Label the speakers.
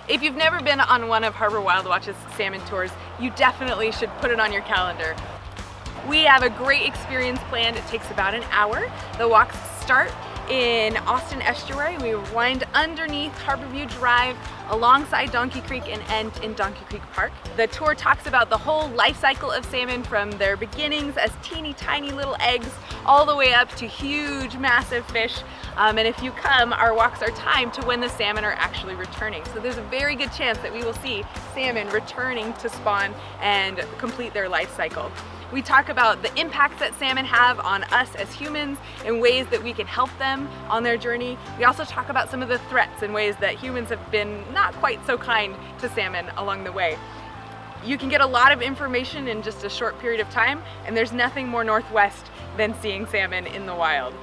Speaker 1: If you've never been on one of Harbor WildWatch's salmon tours, you definitely should put it on your calendar. We have a great experience planned. It takes about an hour. The walks start in Austin Estuary. We wind underneath Harborview Drive alongside Donkey Creek and end in Donkey Creek Park. The tour talks about the whole life cycle of salmon, from their beginnings as teeny tiny little eggs all the way up to huge massive fish. And if you come, our walks are timed to when the salmon are actually returning. So there's a very good chance that we will see salmon returning to spawn and complete their life cycle. We talk about the impacts that salmon have on us as humans and ways that we can help them on their journey. We also talk about some of the threats and ways that humans have been not quite so kind to salmon along the way. You can get a lot of information in just a short period of time, and there's nothing more northwest than seeing salmon in the wild.